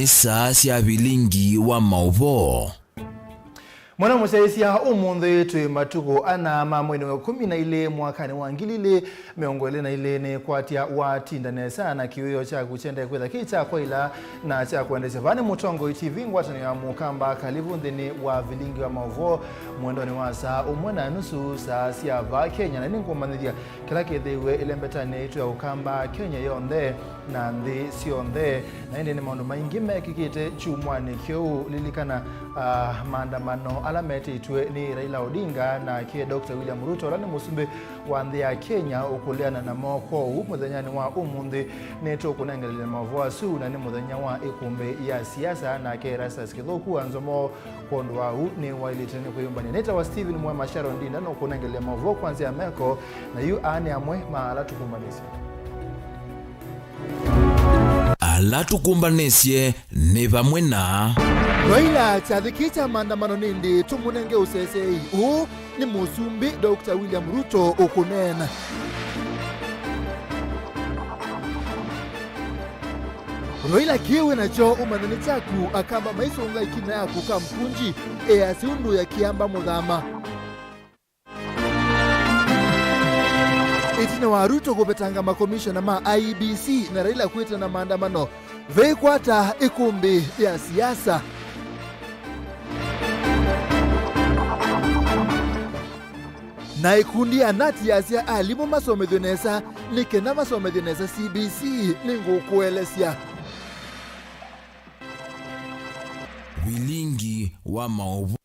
nisa cia Vilingi wa Mauvoo. Mwana musaisia umunthe twi matuko ana mwezi wa 12 mwakani wa 2024 ni kwatia watindane sana kiwio cha kuchenda kwetha kicha kwaila na cha kuendesha vani mutongo TV ngwatani ya mukamba kalibu nthini wa Vilingi wa Mauvoo mwendoni wa saa umwe na nusu saa cia va Kenya na ninkumanithia kila kithiwe ilembetane itu ya ukamba Kenya yonthe na nthi sionthe na indi ni maundu maingi mekikite chumwani kiu lilikana maandamano alamete itwe ni Raila Odinga na kie Dr. William Ruto lani musumbe wa nthi ya Kenya ukuleana na moko muthenyani wa umuthi neto kunengelele Mauvoo su na ni muthenya wa ikumbi ya siasa na ke Rasa Skithoku anzomo kondo au ni wailitene kuyumbani neta wa Steven MUEMA Sharon Dinda no kunengelele Mauvoo kwanzia meko na yu ane amwe maala tukumbanisi ala tukumbanisye ni vamwe na Raila chathikita maandamano nindi tumunenge usesei huu ni musumbi Dr. William Ruto ukunena Raila kiwe na cho umanani chaku akamba maisonga ikina ya kukampunji asiundu ya kiamba mudhama itina wa Ruto kupetanga makomishona ma IEBC na Raila kuita na maandamano veikwata ikumbi ya siasa na ikundi ya nati ya siya alimu masomethionesa nikena masomethionesa CBC ningu kuelesya Vilingi wa Mauvoo.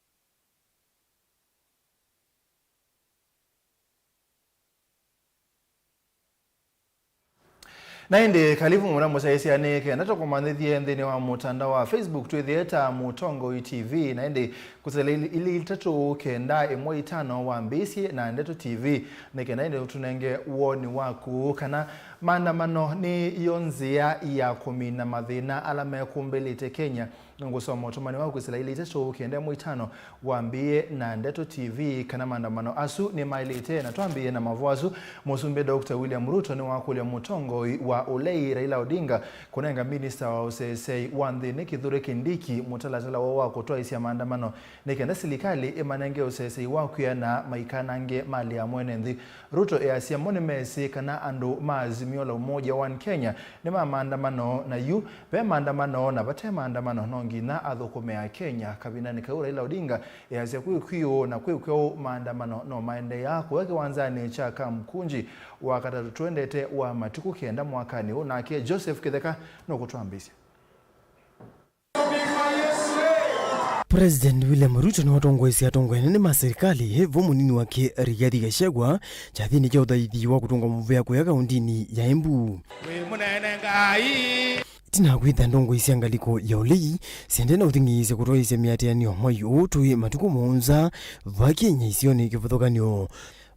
Naende kalibu mwana musaisia neke nato kumanithie nthini wa mutandao wa Facebook twithieta Mutongo TV naende kusele ili tatu kenda imwe itano wa mbisi na ndeto TV neke naende utunenge uoni waku kana maandamano ni yonzia ya kumi na mathina alame kumbelite Kenya ngusoma utumani wa kusela ili tatu kenda imwe itano wa mbie na ndeto TV kana maandamano asu ni mailite na tuambie na Mauvoo asu musumbe Dr. William Ruto ni wakule Mutongo wa Olei Raila Odinga kunenga minister wa usesei wanthi ni Kithure Kindiki mutalatala wa kutoa isia maandamano nikenda serikali imanenge usesei wakuya na maikanange mali ya mwene nthi Ruto asia mone mesi kana andu maazimio la umoja wa Kenya ni maandamano na yu be maandamano na bate maandamano nongi na athukome ya Kenya kabinani ka Raila Odinga asia kuyo na kuyo maandamano no maende yako wake wanzani cha kamkunji wakati tuendete wa matuku kienda mwakani na ke Joseph Kitheka no kutwambisia President William Ruto ni watongwesi atongwene ni maserikali hevo munini wake Rigathi Gachagua chathini cha uthaithi wa kutunga muvea kuya kaundini ya Embu tina kwitha ndongwesi angaliko ya Olei siende na uthingiise kutoise miatianio mayu tui matuku muunza va Kenya isioni kivuthukanio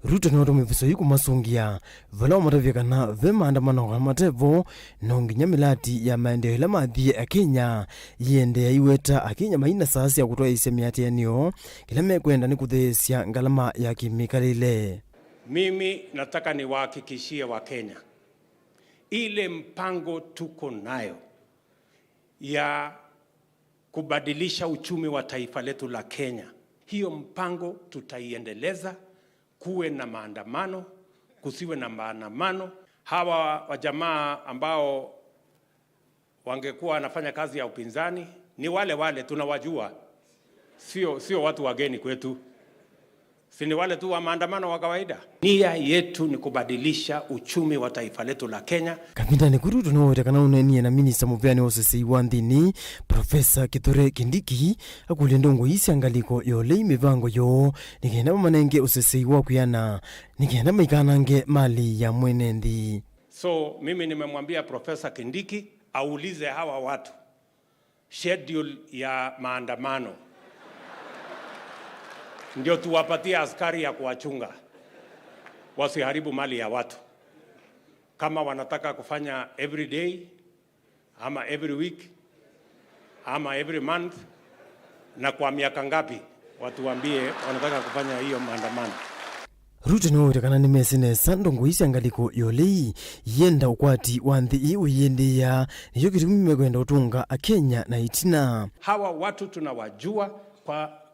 Ruto ni watu mwifuso yiku masungia vala umatavyakana ve maandamano kwa matevo nonginya milati ya maendeleo ila mathie a Kenya yende ya iweta a Kenya maina sasi ya kutoa ise miatianio kila mekwenda ni kuthesya ngalama ya kimikalile. Mimi nataka niwahakikishie wa Kenya ile mpango tuko nayo ya kubadilisha uchumi wa taifa letu la Kenya, hiyo mpango tutaiendeleza. Kuwe na maandamano, kusiwe na maandamano. Hawa wajamaa ambao wangekuwa wanafanya kazi ya upinzani ni wale tunawajua, sio watu wageni kwetu, si ni wale tu wa maandamano wa kawaida. Nia yetu ni kubadilisha uchumi wa taifa letu la Kenya. Kabinda ni kurutu na wetekana unenie na minista muveani osesei wa nthini Profesa Kithure Kindiki akule ndongo isi angaliko ya Olei mivango yo nikenda manenge osesei wa kuyana nikenda maikanange mali ya mwene nthi. So mimi nimemwambia Profesa Kindiki aulize hawa watu schedule ya maandamano ndio tuwapatie askari ya kuwachunga wasiharibu mali ya watu. Kama wanataka kufanya every day ama every week ama every month na kwa miaka ngapi, watu waambie wanataka kufanya hiyo maandamano. Ruto no takana ni mesine sandongo isiangaliko yolei yenda ukwati wanthi iwe yende ya niyo kitumi kwenda utunga Kenya na itina. Hawa watu tunawajua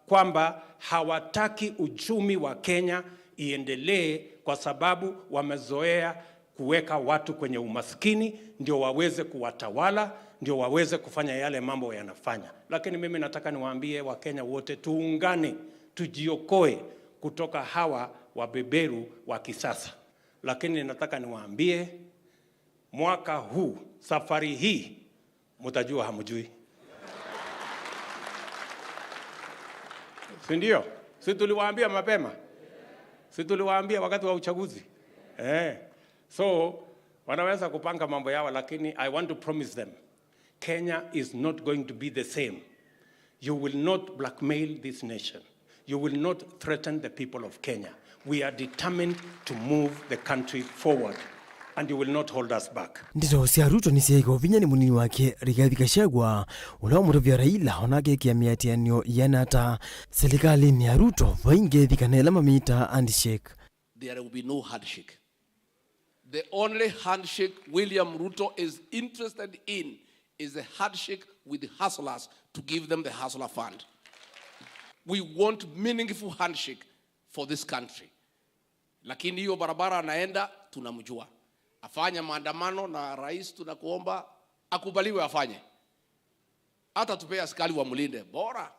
kwamba hawataki uchumi wa Kenya iendelee kwa sababu wamezoea kuweka watu kwenye umaskini ndio waweze kuwatawala, ndio waweze kufanya yale mambo yanafanya. Lakini mimi nataka niwaambie Wakenya wote tuungane, tujiokoe kutoka hawa wabeberu wa kisasa. Lakini nataka niwaambie mwaka huu, safari hii, mtajua hamjui. Si ndio? Si tuliwaambia mapema? Si tuliwaambia wakati wa uchaguzi? So, wanaweza kupanga mambo yao, lakini I want to promise them, Kenya is not going to be the same. You will not blackmail this nation. You will not threaten the people of Kenya. We are determined to move the country forward, and you will not hold us back. Ndito sia Ruto ni siaiko vinyani munini wake Rigathi Gachagua ulao mutovya Raila onake kiamiatianio yanata serikali ni ya Ruto vaingethi kanela mamita handshake. There will be no handshake. The only handshake William Ruto is interested in is a handshake with the hustlers to give them the hustler fund. We want meaningful handshake for this country. Lakini hiyo barabara anaenda tunamjua. Afanya maandamano na rais tunakuomba akubaliwe afanye. Hata tupea askari wa mlinde bora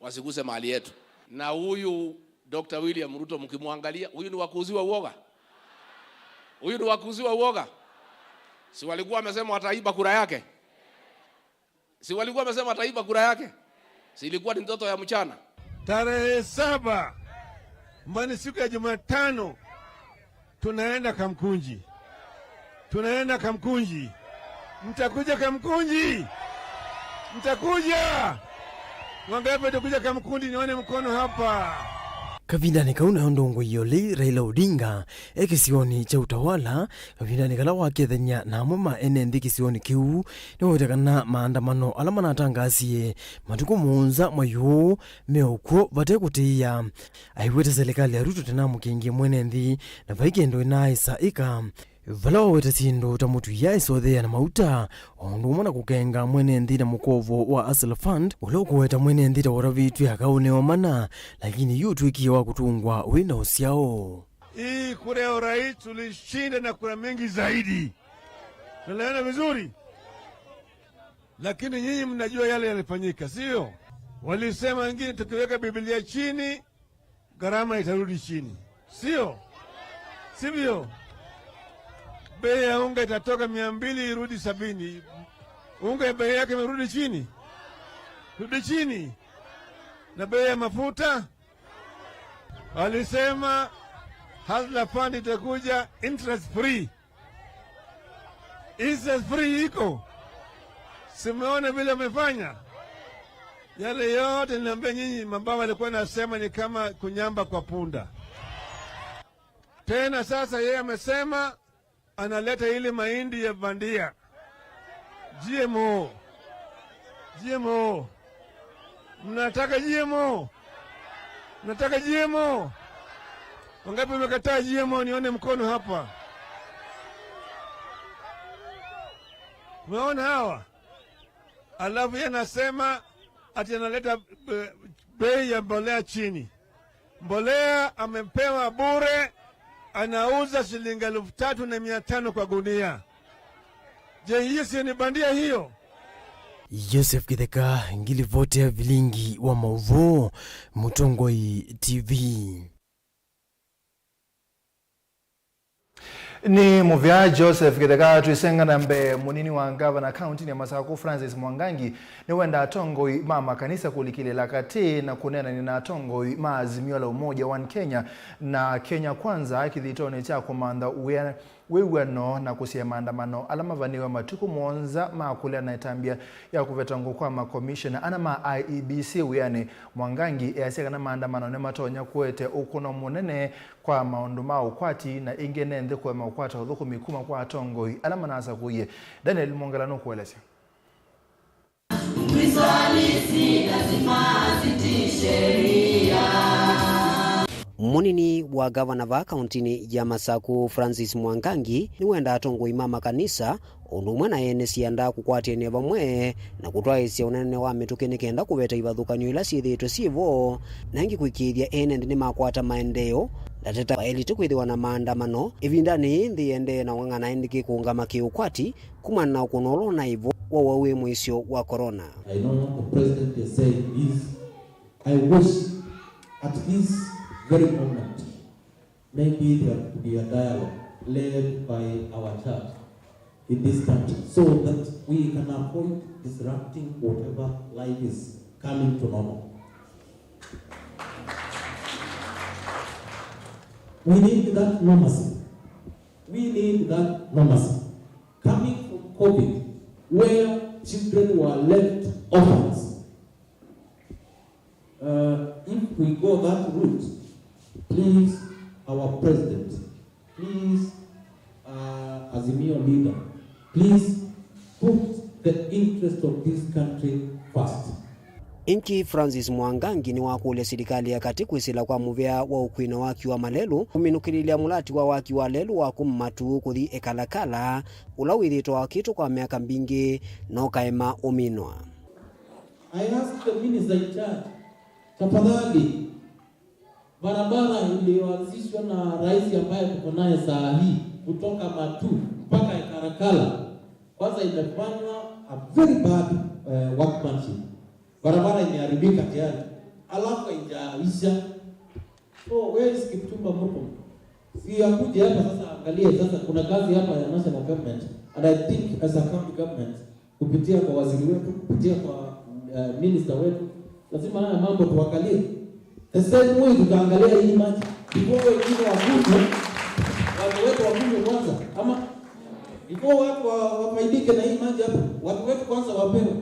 wasiguse mali yetu. Na huyu Dr. William Ruto mkimwangalia, huyu ni wakuuziwa uoga. Huyu ni wakuuziwa uoga. Si walikuwa wamesema wataiba kura yake? Si walikuwa wamesema wataiba kura yake? Si ilikuwa ni ndoto ya mchana? Tarehe 7 mbani siku ya Jumatano tunaenda Kamkunji. Tunaenda Kamkunji. Mtakuja Kamkunji? Mtakuja? Wangapi tukuja Kamkunji nione mkono hapa. Kavindani kauna ndongo yole Raila Odinga ekisioni cha utawala kavindani kala wakethenya na MUEMA enendi kisioni kiu niwetekana maandamano alamana atangasie matuko munza mwayo meokwo vatekutiya aiwete serikali ya Ruto tena mukingi mwenendi na vaikendo inaisa ika Vala weta sindo tamutu ya isodhea na mauta ondu umana kukenga mwene ndida mukovo wa Hustler Fund uloko weta mwene ndida waravitu ya kaune wa mana lakini yutu iki wa kutungwa wina usiao. Hii kura ya urais tulishinda na kura mengi zaidi. Tunaelewana vizuri? Lakini nyinyi mnajua yale yalifanyika, sio? Walisema wengine tukiweka Biblia chini gharama itarudi chini. Sio? Sivyo? Bei ya unga itatoka 200 irudi 70. Unga bei yake imerudi chini. Rudi chini. Na bei ya mafuta walisema Hustler Fund itakuja interest free. Interest free iko. Simeona vile wamefanya. Yale yote niliambia nyinyi mambao walikuwa nasema ni kama kunyamba kwa punda. Tena sasa yeye amesema analeta ile mahindi ya bandia. GMO. GMO. Mnataka GMO? Mnataka GMO? Wangapi wamekataa GMO nione mkono hapa? Umeona hawa? Alafu yeye anasema ati analeta bei ya mbolea chini. Mbolea amepewa bure, anauza shilingi 3,500 kwa gunia. Je, hiyo si ni bandia hiyo? Joseph Kitheka ngili vote ya Vilingi wa Mauvoo Mutongoi TV. Ni muvya Joseph Kitheka tuisenga nambe munini wa Gavana County ya Masako Francis Mwangangi ni wenda atongoi mama kanisa kulikile lakati na kunena ni na atongoi maazimio la umoja wa Kenya na Kenya kwanza kithitone cha komanda wewano na kusia maandamano alama vaniwe matuku mwonza maakule na itambia ya kuvetangu kwa makomishona anama IEBC uyane Mwangangi yaseka na maandamano ne matonya kuete ukuno munene kwa maonduma ukwati na ingene ndhe kwa maukwata udhuku mikuma kwa atongoi alama nasa kuye Daniel Mongalano kueleza. Munini wa gavana va kauntini ya Masaku Francis Mwangangi ni wenda atongo imama kanisa undu mwana ene sianda kukwatene bamwe na kutwaisya unene wa mitukene kenda kubeta ibadhukanyo ila siithitwe sivo nangi kwikithia ene ndi makwata maendeo ndateta elite kwithiwa na maandamano ivindani nthi ende na wang'ana endiki kuungama kiukwati kumana na ukunolo na ivo wawawe mwisho wa corona. I know the president is saying is I wish at this very moment maybe there could be a dialogue led by our church in this country so that we can avoid disrupting whatever life is coming to normal. We need that normalcy. We need that normalcy. Coming from COVID, where children were left orphans, if we go that route, please, our president, please, Azimio leader, please put the interest of this country first. Inki Francis Mwangangi ni wakule serikali ya kati kwisila kwa muvea wa ukwina waki wa malelu kuminukililia mulati wa waki wa lelu wa kummatu kuthi ekalakala ulawithito wa kitu kwa miaka mbingi no kaema uminwa. I asked the minister in charge, tafadhali barabara iliyoanzishwa na rais ambaye tuko naye saa hii kutoka Matu mpaka Ekarakala kwanza imefanywa a very bad workmanship. Barabara imeharibika tayari. Alafu haijaisha. So where is Kipchumba Murkomen? Si akuje hapa sasa angalie sasa kuna kazi hapa ya national government and I think as a county government kupitia kwa waziri wetu, kupitia kwa minister wetu lazima haya mambo tuangalie. The same way tutaangalia hii maji. Before wengine wakunywe, watu wetu wakunywe kwanza. Ama before watu wafaidike na hii maji hapa, watu wetu kwanza wapewe.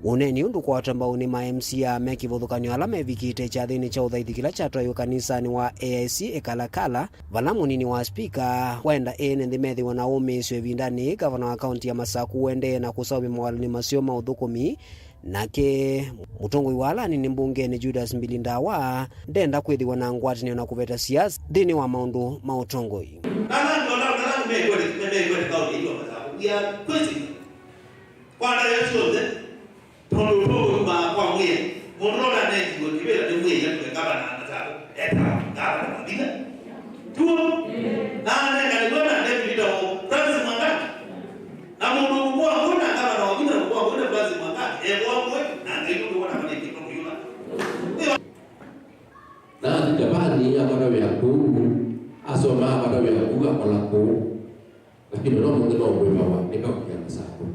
Uneni undu kwa watambao ni ma-MC ya mekivuthukanyo ala mevikite cha thini cha uthaithikila cha twayo kanisani wa AIC ekalakala vala munini wa spika wenda ene nthi methiwa na umisyo evindani gavana wa kaunti ya Masaku wende na kusaumi mawalani masio mauthukumi nake mutongoi wa alani ni mbungeni Judas Mbilindawa ndenda kwithiwa na ngwatinio na kuveta siasa thini wa maundu mautongoi. Tolo ma kwa mwe monrola ne ngo kibela de mwe ya kwa gabana na zako gabana bina tuo na ne ngaliona ne bido Francis Mwangangi na mundu kwa kuna gabana wa bina kwa kuna Francis Mwangangi kwa mwe na ndio wana mane kiko yuna na Japani ya bado ya ku asoma bado ya ku kwa lako lakini ndio mundu ndio mwe ni kwa Masaku.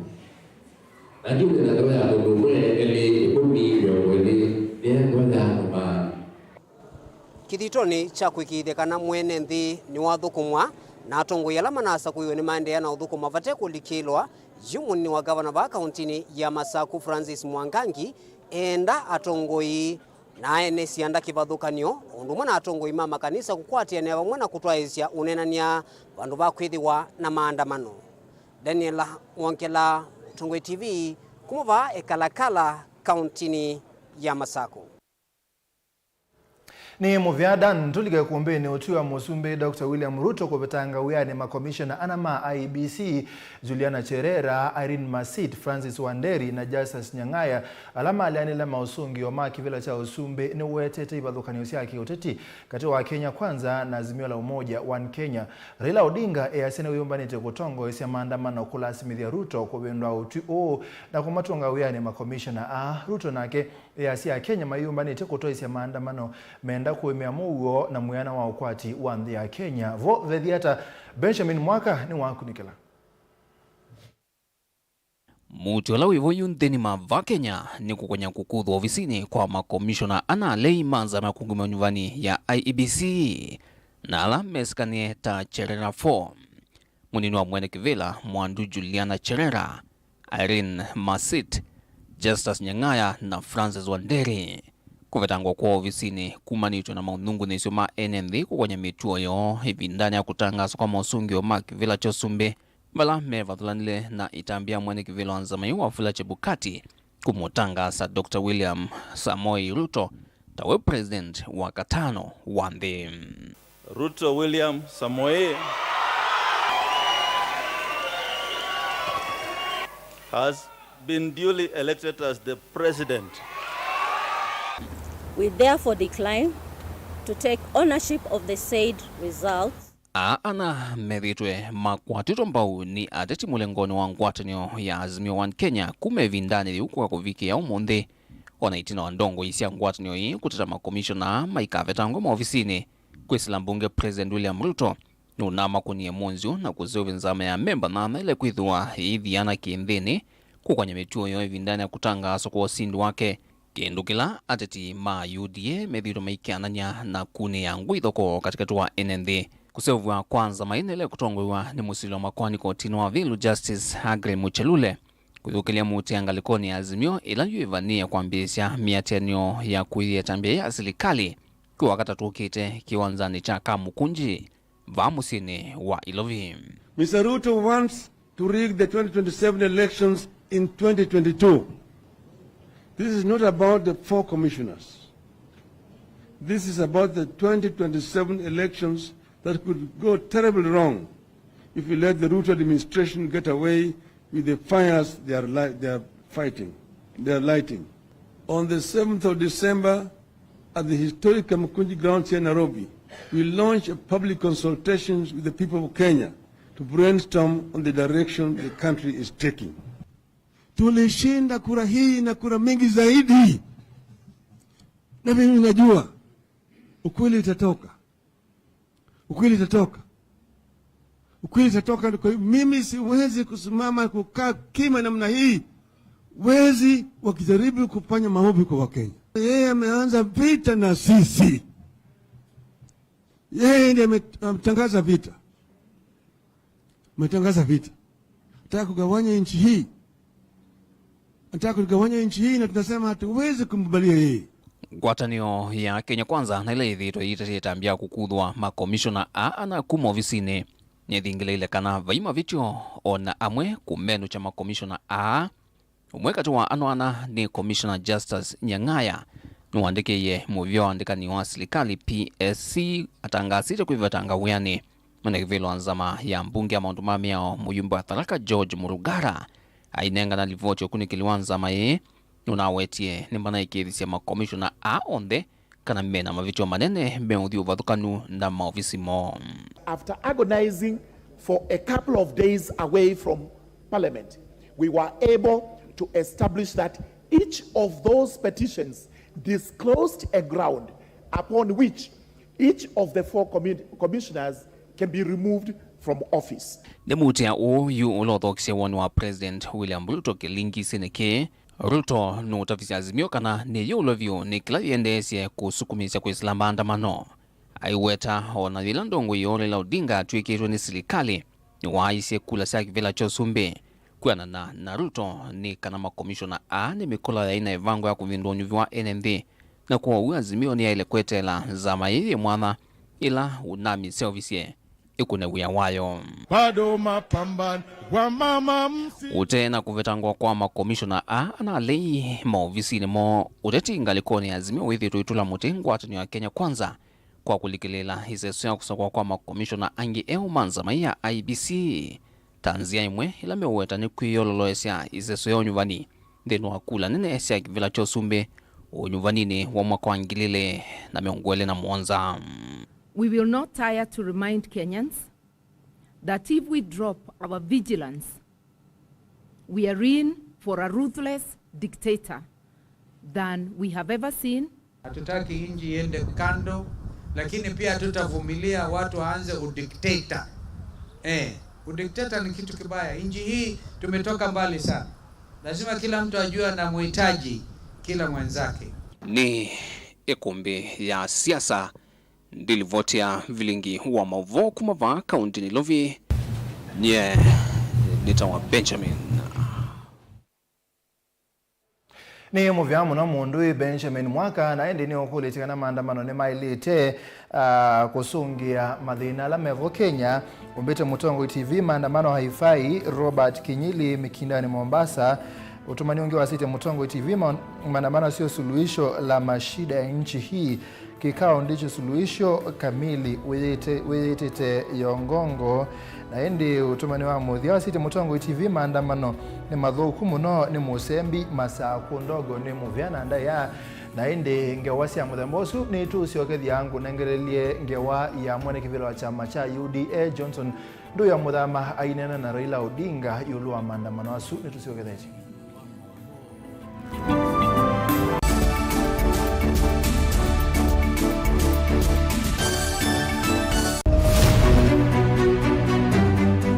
Najua ndio ya ndugu ele kumi ndio ele kwenda kwa Kithitoni cha kwikithekana mwene nthi ni wathukumwa na atongo alama na asakuiwe ni maendelea na uthukuma vate kulikilwa yumuni wa gavana wa kauntini ya Masaku Francis Mwangangi enda atongoi na ene sianda kivathukanio undu mwana atongoi mama kanisa kukwatia ne bamwe na kutwaisya unenania bandu bakwithiwa na maandamano. Daniela Mwankela, Tongwe TV, kumuva ekalakala kauntini ya Masaku. Ni muvyada ntulike kumbeni utuwa musumbe Dr. William Ruto kubetanga uyane makomishona anama IEBC Juliana Cherera, Irene Masit, Francis Wanderi na Justus Nyang'aya alama alianila mausungi wa makivila cha usumbe ni uwetete ibadhukani usiaki uteti kati wa Kenya Kwanza na Azimio la Umoja One Kenya. Raila Odinga eyasene uyumbanite kutongo isi maandamano kula simithia Ruto kubendwa utu na kumatunga uyane makomishona Ruto nake eyasi Kenya mayumbanite kutoa isi maandamano menda kuemea Mauvoo na muyana wa ukwati wa nthi ya Kenya. Vo vethiata Benjamin Mwaka ni wakunikela. Mutiola wivo yunthini mava Kenya ni kukonya kukudhu ofisini kwa makomishona ana lei manza makunguma nyuvani ya IEBC na ala meskanie ta Cherera 4. Munini wa mwene kivila mwandu Juliana Cherera, Irene Masit, Justus Nyang'aya na Francis Wanderi. Kuvetangwa kwa ofisini kumanitwa na maunungu nisio ma NND kukonya mituo yo hivi ndani ya kutangaza kwa mausungi wa makivila cha usumbe bala mevathulanile na itambia mwene kivila wanzamayu wa fula Chebukati kumutanga sa Dr. William Samoei Ruto tawe president wa katano wa nthi. Ruto William Samoei has been duly elected as the president. We therefore decline to take ownership of the said results. Ana methitwe makwatito mbau ni ateti mulengoni wa ngwatanio ya Azimio One Kenya kumevindani liukwa kuvikia umunthi ona itina wa ndongo isia ngwatanio hii kuteta makomishona maikavetangwa maofisini kwisila mbunge President William Ruto nunama kunie munzu na kuzeovi nzama ya memba na ile kwithua ithiana kinthini kukwanya mituo yo vindani ya kutangaso kwa usindu wake kiendukila ateti ma UDA methito maikiananya na kune ya ngwithoko katika tuwa NND. Kusevwa kwanza mainele kutongwa ni musilo makwani kotini wa Vilu Justice Agre Muchelule kuthukilia mutiangalikoni ya Azimio ila yuivania kuambisya miatenio ya kuithia tambia ya serikali kwa wakati tukite kiwanzani cha Kamukunji vamusini wa Ilovi. Mr. Ruto wants to rig the 2027 elections in 2022. This is not about the 4 commissioners. This is about the 2027 elections that could go terribly wrong if we let the Ruto administration get away with the fires they are fighting, they are lighting. On the 7th of December, at the historic Kamukunji grounds here in Nairobi, we launch a public consultations with the people of Kenya to brainstorm on the direction the country is taking. Tulishinda kura hii na kura mingi zaidi. Na mimi najua ukweli itatoka. Ukweli itatoka. Ukweli itatoka. Mimi siwezi kusimama kukaa kima namna hii. Wezi wakijaribu kufanya maovu kwa Wakenya. Yeye ameanza vita na sisi. Yeye ndiye ametangaza vita. Ametangaza vita. Anataka kugawanya nchi hii. Anataka kugawanya nchi hii na tunasema hatuwezi kumkubalia yeye. Ngwatanio ya Kenya Kwanza na ile ithito itatambia kukuthwa makomishona ana kuma ofisini nithingile ile kana vaima vityo ona amwe kumenu cha makomishona umwe katiwa anoana ni Commissioner Justice Nyang'aya nuandikeye muvyo andikani wa serikali PSC atangasite kuivatanga wiani mwanakivilo anzama ya mbunge ya Mount Mamia muyumba Tharaka George Murugara ainenga na livoti kunikiliwanza mae unawetie nimbana ikithisia makomishona onde kana mena mavityo manene meudhi uvathukanu na maofisi mo. After agonizing for a couple of days away from Parliament, we were able to establish that each of those petitions disclosed a ground upon which each of the 4 commissioners can be removed from office. Demutia yu ulothokisya woni wa President William Ruto Vilingi seneke Ruto no utafisia Azimio kana ni yulovyo ni kila yendesye kusukumisya kwa Islam maandamano. Aiweta ona vila ndongo yole la Odinga tuikirwe ni serikali ni waisye kula saki vila chosumbe kuana na Ruto ni kana makomishona ni mikola ya ina evango ya kuvindonyu viwa NND na kuwa Azimio ni ya ile kwetela za mairi mwana ila unami service ikune wia wayo. Bado mapambano wa mama msi. Utena kuvetangwa kwa makomishona ana lei maofisini mo uteti ngalikoni Azimio withi tuitula mutengo atani wa Kenya Kwanza kwa kulikilela hiseso ya kusakwa kwa makomishona angi manza maya IBC. Tanzia imwe ila meweta ni kuyololoesya hiseso ya unyuvani ndenu wakula nene esya kivila chosumbe unyuvanini wa mwaka wangilile na meongwele na mwonza. We will not tire to remind Kenyans that if we drop our vigilance, we are in for a ruthless dictator than we have ever seen. Hatutaki nchi iende kando, lakini pia hatutavumilia watu waanze udikteta. Udikteta ni kitu kibaya. Nchi hii tumetoka mbali sana. Lazima kila mtu ajue na muhitaji kila mwenzake. Ni ikumbi ya siasa ndilivotia Vilingi wa Mauvoo kumava kaunti ni Lovi nye nitawa Benjamin. Ni muvyamu na mundu Benjamin mwaka na endi ni okulitika na maandamano ni mailite kusungia madhina la Mevo Kenya umbete Mutongo TV maandamano haifai Robert Kinyili Mikindani Mombasa Utumani ungi wa City Mutongo TV, maandamano sio suluhisho la mashida ya nchi hii. Kikao ndicho suluhisho kamili wetete yongongo. Na endi utumani wa Mauvoo wa City Mutongo TV, maandamano ni madhuku muno ni musembi masaku ndogo ni muvyana ndaya. Na endi ngewa siya mudambosu ni tu siokezi yangu nengerelie ngewa ya mwene kivilo wa chama cha UDA Johnson ndu ya mudama ainena na Raila Odinga yuluwa maandamano wasu ni tu siokezi yangu.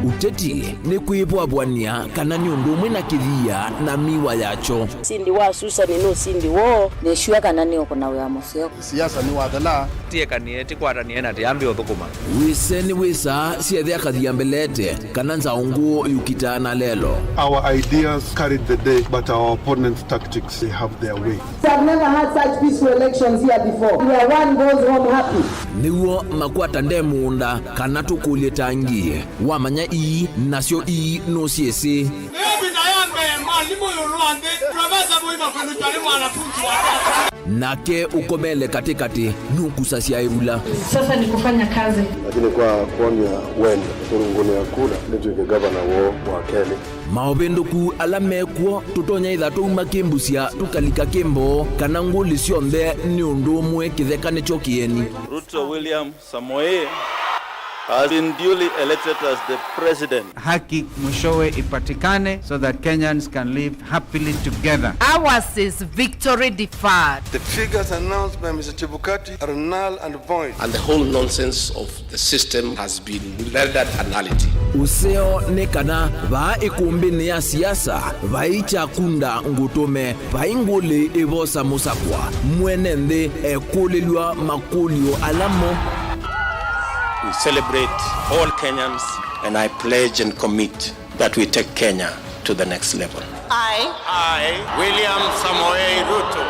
Uteti ni kuibwabwania kana ni undumwe na kithia na miwa yacho. Sindi wa susa ni no sindi wo ne shua kana ni okona wa museo. Siasa ni wadala tie kanieti kwara ni ena tiambi othukuma. Wiseni wisa siethia kathia mbelete kana nzaungu yukitana lelo. Our ideas carried the day, but our opponents' tactics, they have their way. I've never had such peaceful elections here before, where one goes home happy. Niwo makwata ndemunda kana tukulie tangi wamanya i nasio i no siese. Nake ukobele katikati nukusa siya ebula. Sasa ni kufanya kazi. Lakini kwa kuonya wende turunguni ya kula nituike gavana wa Kenya. Maobendoku alamekwo tutonya idhato umakembusia tukalika kembo kana nguli sionde ni undumwe kithekane chokieni. Ruto William Samoei has been duly elected as the president. Haki mwishowe ipatikane so that Kenyans can live happily together. Ours is victory deferred. The figures announced by Mr. Chebukati are null and void. And the whole nonsense of the system has been rendered a nullity. Useo nekana va ikumbini ya siasa vaicha kunda ngutume vainguli evosa musakwa mwenende ekulilwa makulio alamo. We celebrate all Kenyans, and I pledge and commit that we take Kenya to the next level. I, William Samoei Ruto,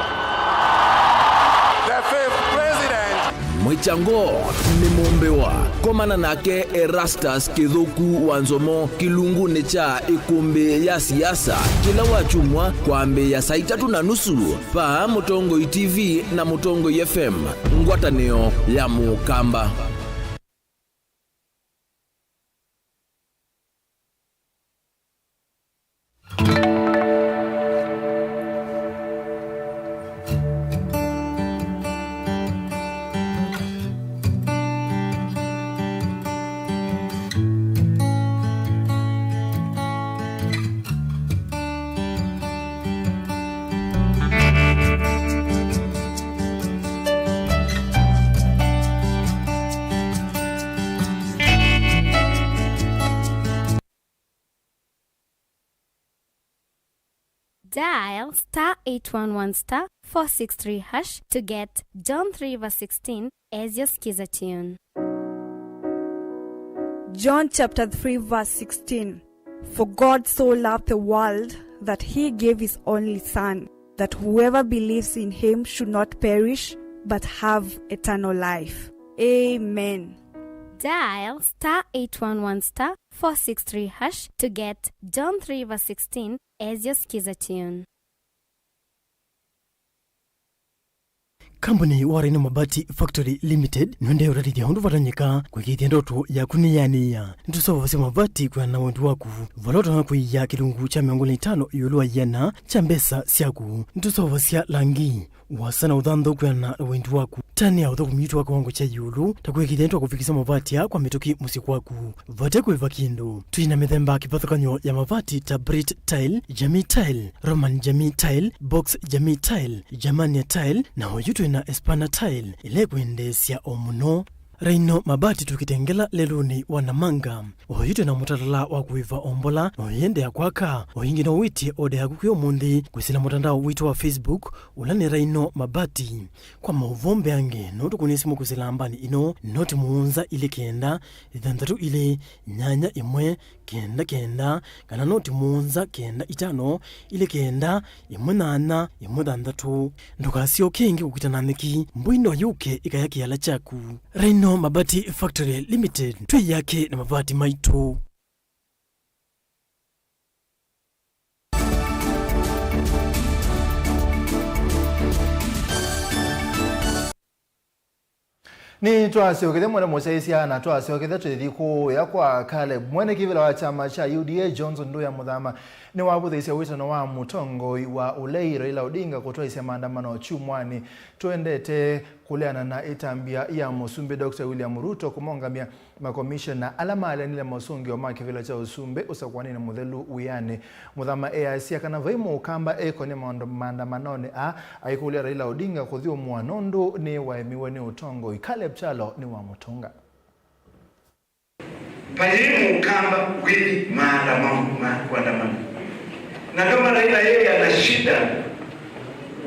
the fifth president. Mwichango ni mumbewa komana nake Erastus Kithuku Wanzomo kilungu necha ikumbi ya siasa kila wachumwa kwa ambe ya saa 3:30 pa Mutongo TV na Mutongo FM ngwataneo ya Mukamba. Dial *811*463# to get John 3:16 as your skiza tune. John chapter 3 verse 16. For God so loved the world that he gave his only Son, that whoever believes in him should not perish but have eternal life. Amen. Dial *811*463# to get John 3:16 as your skiza tune. Company warino mabati factory limited nonde urarithia hundu varanyika kwikithia ndoto ya kuniyania ntuso vose mabati kwa na wendu waku valoto na kuiya kilungu cha 500 yulwa yana cha mbesa siaku ntuso vose langi wasana udhando kwa na wendu waku tani ya udhoku mitu wako wangu cha yulu takwikithia ntu kufikisa mabati ya kwa mituki musiku waku vate kuiva kindu tuina mithemba kipathukanyo ya mabati ta Brit tile, Jamii tile, Roman Jamii tile, Box Jamii tile, Germania tile na hoyutu na Espana tile ile kuendesya omuno Reino mabati tukitengela leluni wanamanga hoyutu na mutalala wa kuiva ombola oyende ya kwaka oyingi no witi ode ya kukuyo mundi kwisila mutandao witu wa Facebook ulani Reino mabati kwa mauvombe ange notu kunisimu kusila ambani ino noti muunza ili kenda idhandatu ile nyanya imwe kenda kana noti muunza kenda itano ile kenda imwe nana imwe dhandatu ndukasio kengi kukitananiki mbwino yuke ikayaki yala chaku Reino Mabati Factory Limited tui yake na mabati maitu. Ni twasiokethe mwana musaisia na twasiokethe twithiko yakwa Caleb mwene kivila wa chama cha UDA Johnson Nduya Muthama ni wabuthicia witano wa mutongoi wa ulei Raila Odinga kutwaisia maandamano chumwani twendete kuleana na itambia ya musumbi Dr. William Ruto kumongamia makomishona alama alenile musungi wa kivila cha usumbe usakwanini muthelu uyane Muthama easia kana vaimu ukamba ekone maandamanone aikulia Raila Odinga kuthio mwanondu ni waemiwe ni utongoi. Caleb Chalo ni wa mutunga paimu ukamba wili maandamano na kama Raila yeye ana shida,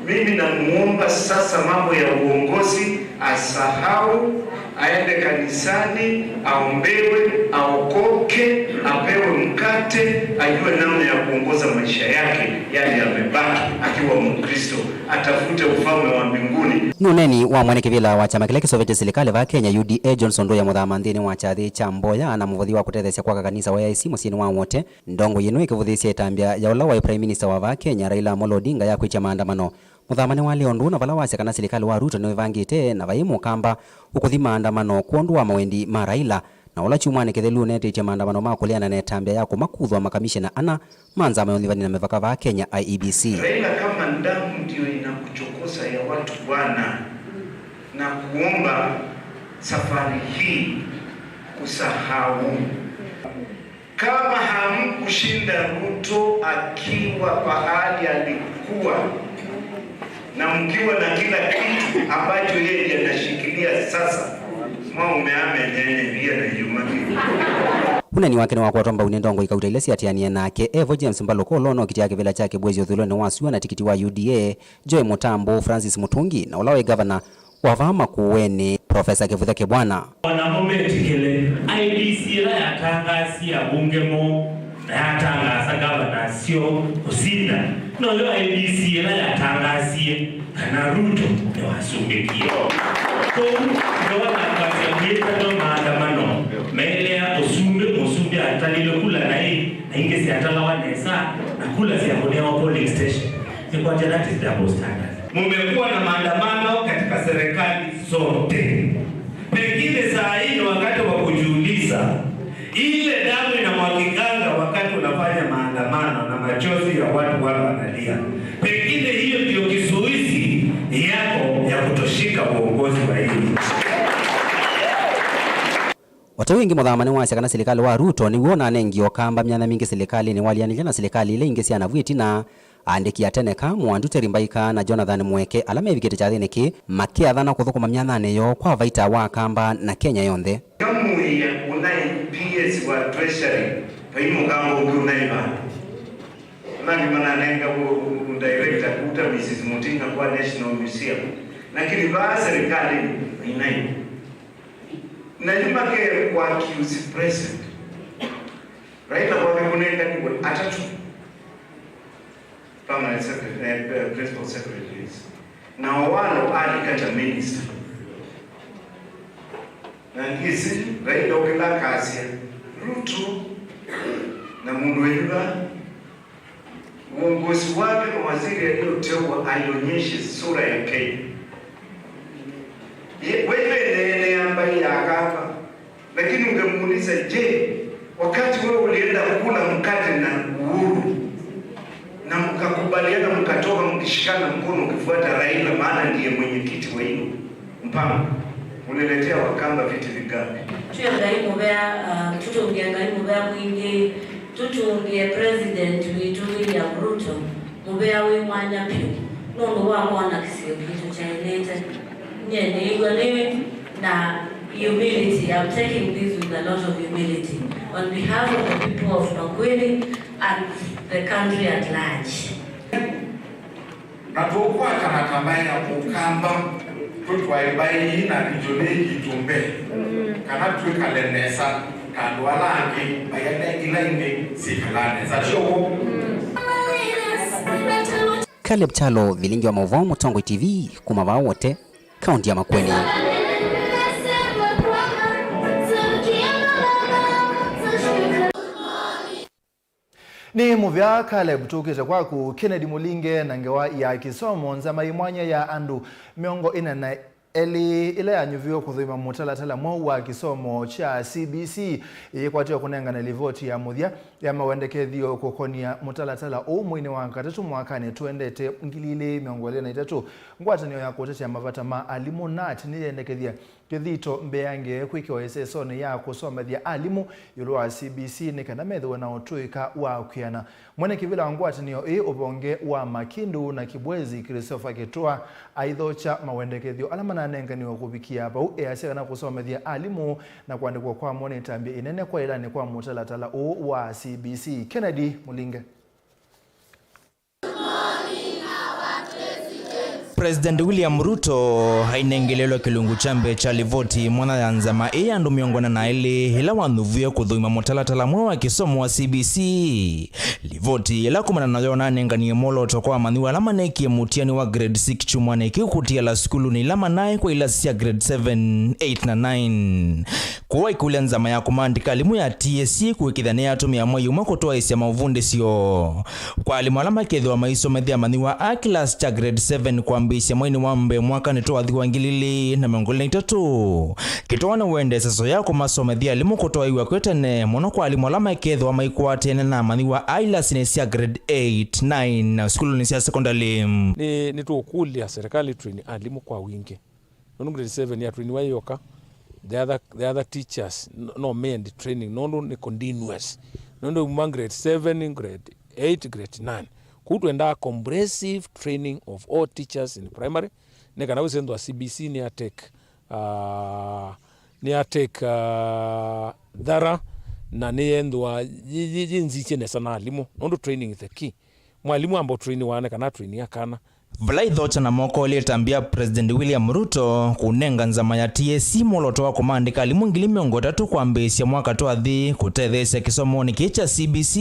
mimi namuomba sasa mambo ya uongozi asahau, aende kanisani, aombewe, aokoke, apewe mkate, ajue namna ya kuongoza maisha yake yale yamebaki akiwa Mkristo, atafute ufalme wa mbinguni. Nuneni wa mwaneke vila wa chama kile kisovete serikali va Kenya UDA Johnson Nduya Muthama ndini wa chathi cha Mboya na muvuthi wa kutethesia kwa kanisa wa IC musini wa wote ndongo yenu ikivuthicia itambia ya ula wa Prime Minister wa va Kenya Raila Amolo Odinga ya kwicha maandamano. Muthama ni wale ondu na vala wasya kana serikali wa Ruto ni vangite na vaimu kamba ukuthi maandamano kuondua mawendi ma Raila na ula chumwani kithelu nete cha maandamano makuliana na itambia yako makuthwa makamishina ana manza mayonthivani na mevaka va Kenya IEBC. Raila kama ndamu ndio inakuchokosa ya watu bwana, na kuomba safari hii kusahau. Kama hamkushinda Ruto akiwa pahali alikuwa na mkiwa na kila kitu ambacho yeye anashikilia sasa, umeame nyenye via na yumaki. Unani wake ni wakwatamba unendongo ikautailesi atiania nake Evo James Mbaloko lono kiti yake vila chake bwezi uthuloni wasiwa na tikiti wa UDA Joy Mutambo Francis Mutungi na ulawe governor wavama kuweni Professor Kivutha Kibwana. Wanamometikele IBC la yatangasia bungemo na yatangasa governor sio kusinda. No leo IBC la yatangasie kana Ruto ni wasumbikio. So ndio wanapata vita na maandamano. Melea usumbe atalile kula na hii na ingesi atalawa nesa na kula siamonea wa polling station. Ni kwa that is double standard. Mumekuwa na maandamano katika serikali zote. Pengine saa hii ni wakati wa kujiuliza ile damu inamwagikanga wakati unafanya maandamano na machozi ya watu wala wanalia. Pengine hiyo ndio kizuizi yako ya kutoshika uongozi wa hii. Watu wengi Muthama ni wasya kana serikali wa Ruto ni wona nengi okamba myana mingi serikali ni walianilya na serikali ile ingesi ana vwiti na andiki atene kamwa nduteri mbaika na Jonathan Mweke alama evikete cha theneki makiathana kuthukuma myana yo kwa vaita wa kamba na Kenya yonthe. Kamu ya unai PS wa Treasury paimu kama unaiba nani mananenga director kuta Mrs. Mutinga kwa National Museum lakini ba serikali inai na nyumake kwa accuse president Raila kwa kunenda ni atatu permanent secretary principal secretaries na walo agriculture minister na ngisi Raila ukila kazi Ruto na mundu wela uongozi wake na waziri aliyoteua alionyeshe sura ya Kenya. Wewe nene ambaye akapa lakini ungemuuliza je, wakati wewe ulienda kula mkate na Uhuru na mkakubaliana mkatoka mkishikana mkono ukifuata Raila maana ndiye mwenyekiti wa hiyo mpango, uniletea wakamba viti vigapi? Tuangalie mbaya tutongeangalie mbaya mwingi tutungie president wetu William Ruto mbaya we mwanya pio nondo wa mwana kisio kitu cha ileta nyene igwalewe na humility. I'm taking this with a lot of humility on behalf of the people of Makweli and the country at large. Natokwa kana tambaya ukamba tutwaibai na rijoleki tumbe kana tuikalenesa kandwala ange bayane ilaine sikalane za show. Caleb Chalo, Vilingi wa Mauvoo, Mutongo TV, kumava wote kaunti ya Makweli. Ni muvya Caleb tukite kwaku Kennedy Mulinge na ngewa ya kisomo nzama imwanya ya andu miongo ina na ile anyuvio kuthima mutalatala wa kisomo cha CBC ikwatio kunenga na livoti ya muthia ya mawendekethio kukonia mutalatala umwini wa katatu mwakani tuendete ngilile miongole na itatu ngwatanio ya kutetea mavata ma alimu nati niyendekethia kithito mbeange kwikio esesone ya kusomethia alimu yulu wa CBC nikana methiwe na utuika wa kwiana mwene kivila wa ngwatanio ubonge wa Makindu na Kibwezi Christopher Ketua aithocha mawendekethio alama na nenganiwa kubikia bau easega na kusomethia alimu na kuandikwa kwa mwene tambia inene kwa ilani kwa mutalatala wa CBC. Kennedy Mulinge. President William Ruto hainengelelo kilungu chambe cha livoti mwana yanzama andu miongona na ile hela wanuvio kudhuima mutalatala wa kisomo wa CBC. Livoti hela kumana na yona nenganie molo tokwa maniwa alama neki mutiani wa grade 6 chumwane kutia la skulu ni lama nae kwa ilasi ya grade 7, 8 na 9. Kwa ikule nzama ya kumandika alimu ya TSC kuwekidhania atumi ya mwayu makotoa isi ya mauvunde sio. Kwa alimu alama kedwa maiso medhia maniwa a class cha grade 7 kwa mbisi ya mwini wambe mwaka nitoa dhiwa ngilili na miongole na itatu. Kitoa na uende saso yako maso medhia alimu kutoa iwa kwetene mono kwa alimu alama kedwa maikuwa tene na maniwa aila sinesi ya grade 8, 9 na skulu nisi ya secondary. Ni tuokuli ya serikali tuini alimu kwa wingi. Nono grade 7 ya tuini wa yoka. The other teachers no made training no ni continuous no grade 7 grade 8 grade 9 kutuenda comprehensive training of all teachers in primary nekana usendo CBC ni atake dhara na niendwa jinziche nesana alimu no training is the key mwalimu ambo training wane kana training akana Vlaidhocha na mokoalitambia President William Ruto kunenga nzama ya TSC molotoa kumandika alimu ngili miongo tatu kwa mbesi ya mwaka toa dhi kutethesha kisomoni kicha CBC.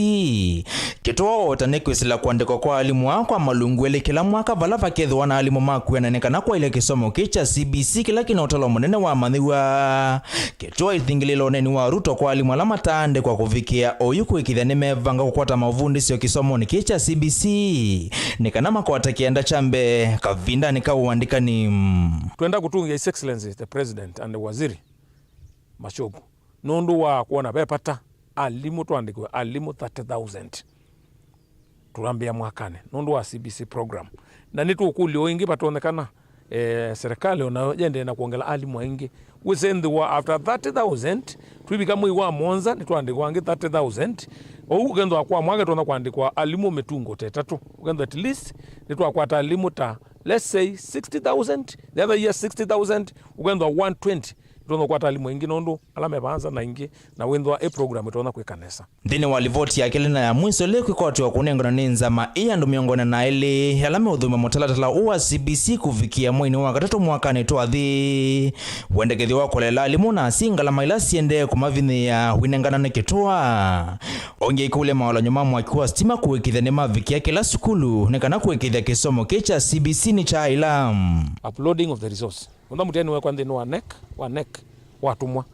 Kitoa otaneko isila kuandikwa kwa alimu wako malungu ele kila mwaka valafa kedhuwa na alimu maku ya nanekana kwa ile kisomo kicha CBC kila kina utalo mnene wa manhiwa. Kitoa ithingililo neni wa Ruto kwa alimu alama taande kwa kufikia oyuku ikithane mevanga kukwata mavundi sio kisomoni kicha CBC. Nekanama kwa takienda chambe kavinda nika uandika ni tuenda kutunga His Excellency the President and the Waziri Mashogu nondu wa kuona pepata alimu tuandikwe alimu 30,000 tulambia mwakane nondu wa CBC program na nitu ukuli oingi patonekana serikali onajende na kuongela alimu wengi we send the after 30,000 tuibika mwiwa monza nituandikwa wangi 30,000 ugendo akwa mwage tona kuandikwa alimu metungo tetatu ugendo at least nituakwata alimu ta let's say 60,000 the other year 60,000 ugendo 120 tona kwata alimu wengi nondo alame banza na ingi na wendo a program tona kwekanesa ndine walivoti ya kelena ya mwiso leku kwa tuwa kunengona ninzama ndo miongona na ele alame udhuma mutalatala uwa CBC kufikia mwini wa katatu mwakani toa dhi wendekethi wako lela alimu na singa la maila siende kumavini ya winengana nekitoa onge ikule mawala nyuma mwakikuwa stima kuwekithane mavikia kila sukulu nekana kuwekithia kisomo kecha CBC ni cha ilam uploading of the resource unda mutiani wekwa ndini wa NEC watumwa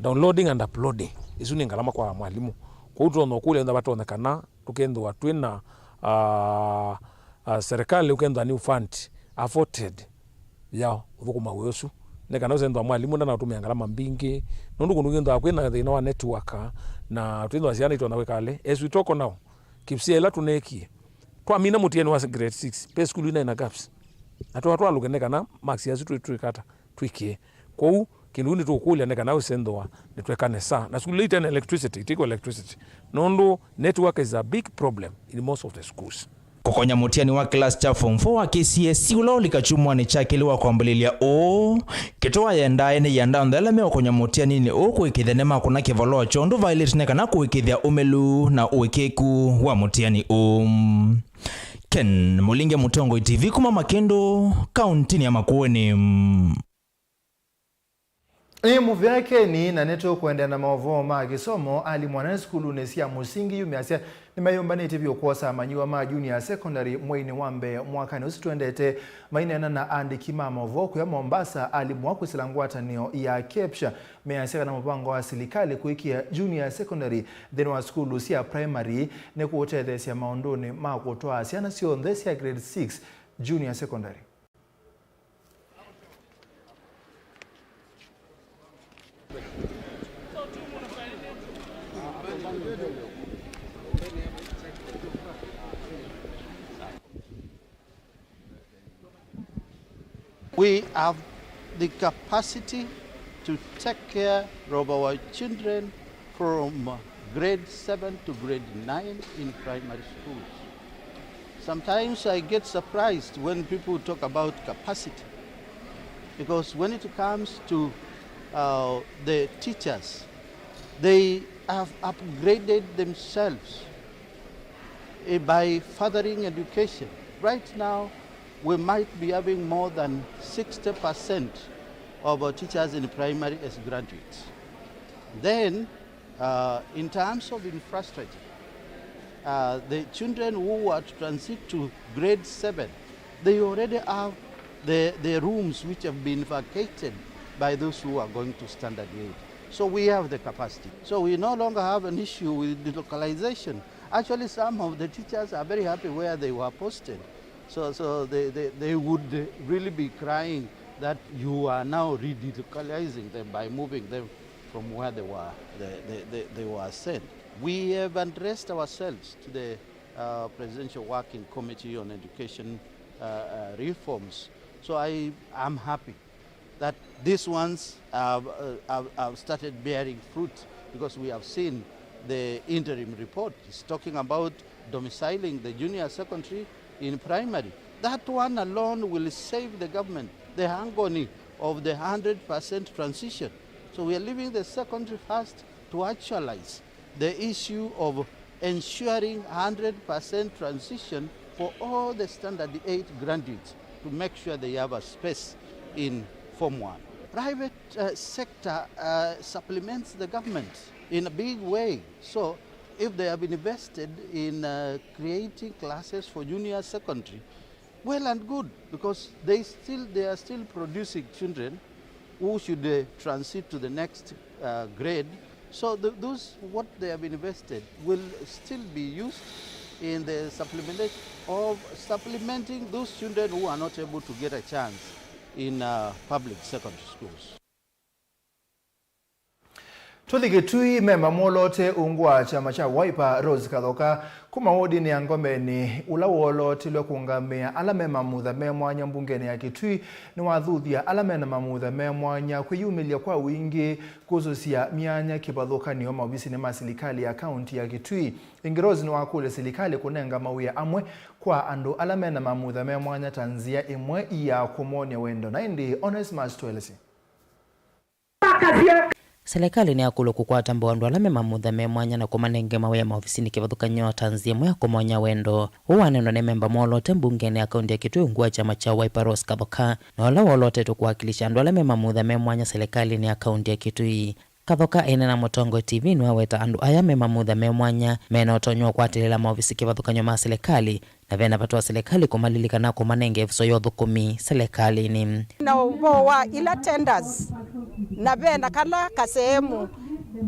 downloading and uploading isuni ngalama kwa mwalimu kwa utu onokule unda watu onekana tukendo watuina serikali ukendo new fund afforded yao uvukuma wesu nekana usendo wa mwalimu na utumia ngalama mbingi nundu kunugendo akwina thina wa network na tuindo asiana itona wekale as we talk now kipsiela tuneki kwa mina mutieni wa grade 6 pe school ina na gaps atwa lugeneka na max yasu tuikata twikie kwa u kinuni tukule nekana usendo wa netwekane sa na school ita electricity tiko electricity nondo network is a big problem in most of the schools kokonya mutiani wa class cha form 4 wa KCSE ulo likachumwa ni chakiliwa kwa mbalilia kitoa yenda ene yanda ndala me kokonya mutiani ni kuikithane ma kuna kivalo chondo violet ne kana kuikithia umelu na uwekeku wa mutiani Ken Mulinge Mutongo TV kuma Makendo kaunti ya Makueni. Muvi yake ni na neto kuenda na Mauvoo ma kisomo ali mwana skulu nesia musingi yumiasia ni mayomba ni tibio kosa manyiwa ma junior secondary mwini wambe mwaka ni usituendete mainena na andikima Mauvoo kuya Mombasa ali mwaku silangwata niyo ya Kepsha measeka na mpango wa serikali kuikia junior secondary then wa skulu sia primary ne kuotethesia maondoni ma kutoa siana sio ndesia grade 6 junior secondary. We have the capacity to take care of our children from grade 7 to grade 9 in primary schools. Sometimes I get surprised when people talk about capacity, because when it comes to the teachers, they have upgraded themselves by furthering education. Right now, we might be having more than 60% of our teachers in primary as graduates. Then, in terms of infrastructure, the children who are to transit to grade 7, they already have the rooms which have been vacated by those who are going to standard 8. So we have the capacity. So we no longer have an issue with delocalization. Actually, some of the teachers are very happy where they were posted. So they would really be crying that you are now re-delocalizing them by moving them from where they were sent. We have addressed ourselves to the Presidential Working Committee on Education reforms. So I am happy that these ones have started bearing fruit, because we have seen the interim report. It's talking about domiciling the junior secondary in primary. That one alone will save the government the agony of the 100% transition. So we are leaving the secondary first to actualize the issue of ensuring 100% transition for all the standard 8 graduates, to make sure they have a space in Form 1. Private sector supplements the government in a big way. So if they have invested in creating classes for junior secondary, well and good, because they are still producing children who should transit to the next grade. So those what they have invested will still be used in the supplementing those children who are not able to get a chance in public secondary schools. Tuligitui memba molote ungwa chama cha Wiper Rose Kathoka kuma wodi ni angomeni ula wolote lwa kungamia ala mema mutha memwanya mbungeni ya Kitui ni wathuthia ala mena mamutha memwanya kwiyumilia kwa wingi kuzusia mianya kibadhoka ni maobisi ni serikali ya kaunti ya Kitui. Ingirozi ni wakule serikali kunenga mawia amwe kwa andu ala mena mamutha memwanya tanzia imwe ya kumonia wendo na indi Onesmus Twelesi. Serikali ni akulo kukwata mbondo alame mamutha memwanya na kumanenge mawe maofisini kibadhukanyo tanzia mwe kumonya wendo. Uwaneno ne memba molote mbungeni ya kaunti ya Kitui ngua chama cha Wiper Rose Kathoka na wala wolote tukuwakilisha ndo alame mamutha memwanya serikali ni ya kaunti ya Kitui. Kathoka ene na Mutongo TV nwaweta andu aya mamutha memwanya mena otonywa kwatilela maofisi kibadhukanyo ma serikali na vena patwa serikali kumalilika na kumanenge efiso yothukumi serikali ni na ubowa ila tenders na vena kala kasehemu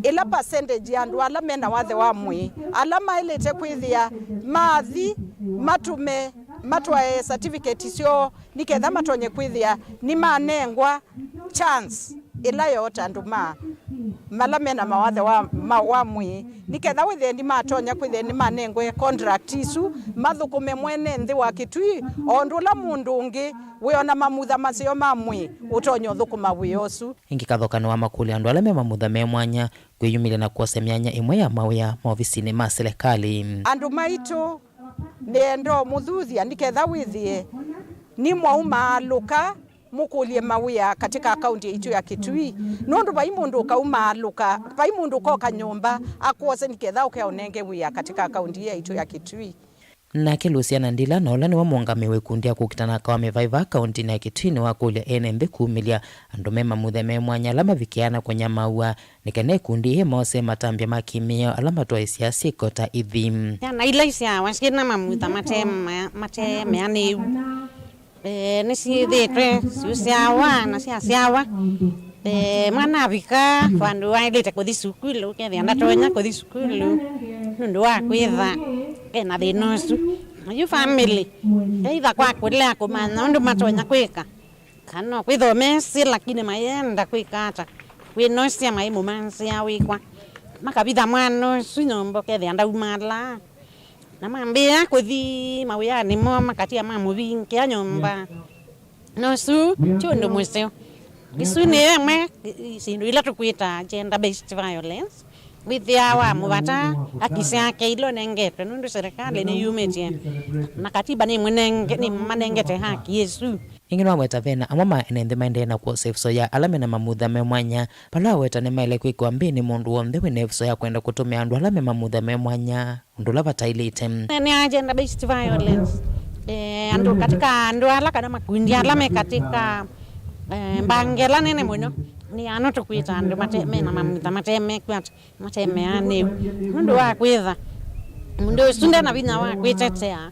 ila percentage ya andu ala mena wathe wa mwi ala mailete kwithia mathi matume matwa certificate sio niketha matonye kwithia ni manengwa chance ila yote andu malamena mawathe wa mwi niketha withe ni matonya kwithe ni manengwe contract isu mathukume mwene nthi wa Kitui ondula mundu ungi wiona mamutha macio mamwi utonyo thukuma wiosu ingi Kathoka ni wa makuli andu alame mamutha memwanya kwiyumile na kuose myanya imwe ya mawia maofisini ma serikali andu maitu nendo muthuthia niketha withie ni mwauma luka mukulie mawia katika akaunti yetu ya Kitui nondu bai mundu kauma luka bai mundu koka nyumba akuose niketha ukaonenge wia katika akaunti yetu ya Kitui na Luciana Ndila na ola ni wa mwangamiwe kundia kukitana kwa mevaiva akaunti na Kitui ni wakulia enembe kumilia andu mema muthe memwanya alama vikiana kwenye maua nikene kundi he mose matambia makimio alama toa isiasi kota idhim na ila isia wasikina mamutha mate meani nisi dekre siusiawa na siawa mwana vika fandu wailete kuthi sukulu kethi andatonya kuthi sukulu nundu wa kwitha na thinosu you family either kwa kulea kumanya nundu matonya kwika kana kwithomesi lakini mayenda kwikata winosia maimu mansia wikwa makabitha mwana sunyombo kethi andaumala na mambia kuthi mawia ni mo makatia mamuvingi anyomba no su chundo museo isu ne me sindu ila tukuita gender based violence with yawa mubata akisia keilo nengete nundu serikali ni yumetie na katiba ni mwenenge ni manengete haki Yesu ingino weta vena amama enende maende na kwa safe so ya alame na mamudha memwanya pala weta ne maile kwikwa mbini mundu wonde wene so ya kwenda kutumia andu alame mamudha memwanya ndula batailite ni agenda based violence andu katika andu ala kana makundi alame katika bangela nene muno ni ano tukuita andu mateme na mamudha mateme kwat mateme ane mundu wa kwitha mundu sunde na bina wa kwitetea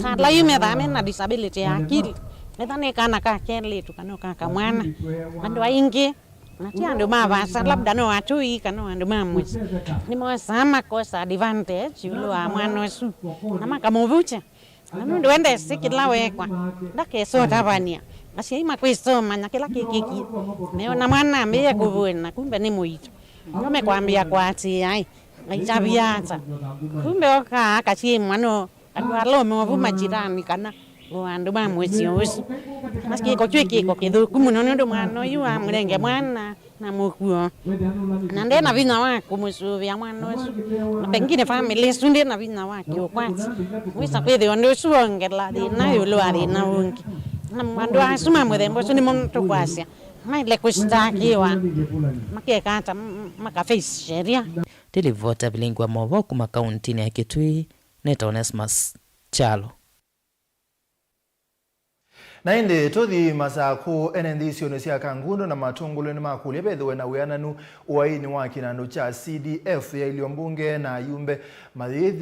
tala yume dhame na disability ya akili Ethane kana ka kele tukano ka mwana andu aingi natia andu mavasa labda no atui kana andu mamwezi ni mwasama kosa advantage yulo wa mwana wesu nama kamuvucha nanu wende sikila wekwa ndake so tabania asiima kwisoma na kila kiki meona mwana ameye kuvuna kumbe ni muito ngome kwambia kwa ati ai aijabiata kumbe oka akachi mwana adwalo mevuma jirani kana andu mamwezi osu maski ko chweki ko kithuku muno ndu mwana yu amrenge mwana na mukuo na ndena vina wako musuvia mwana osu na pengine family sunde na vina wako kwati wisa kwethe ndu suongela dina yulo ari na ungi na mwandu asuma mwembo suni muntu kwasya maile kustakiwa makekata makaface sheria tilivota Vilingi wa Mauvoo kuma kauntini ya Kitui Neta Onesmus Chalo na indi tothi masaku enendisio nesia kangundo na matungulo ni makuli bedwe na wiananu uaini wa kinando cha CDF ya iliombunge na yumbe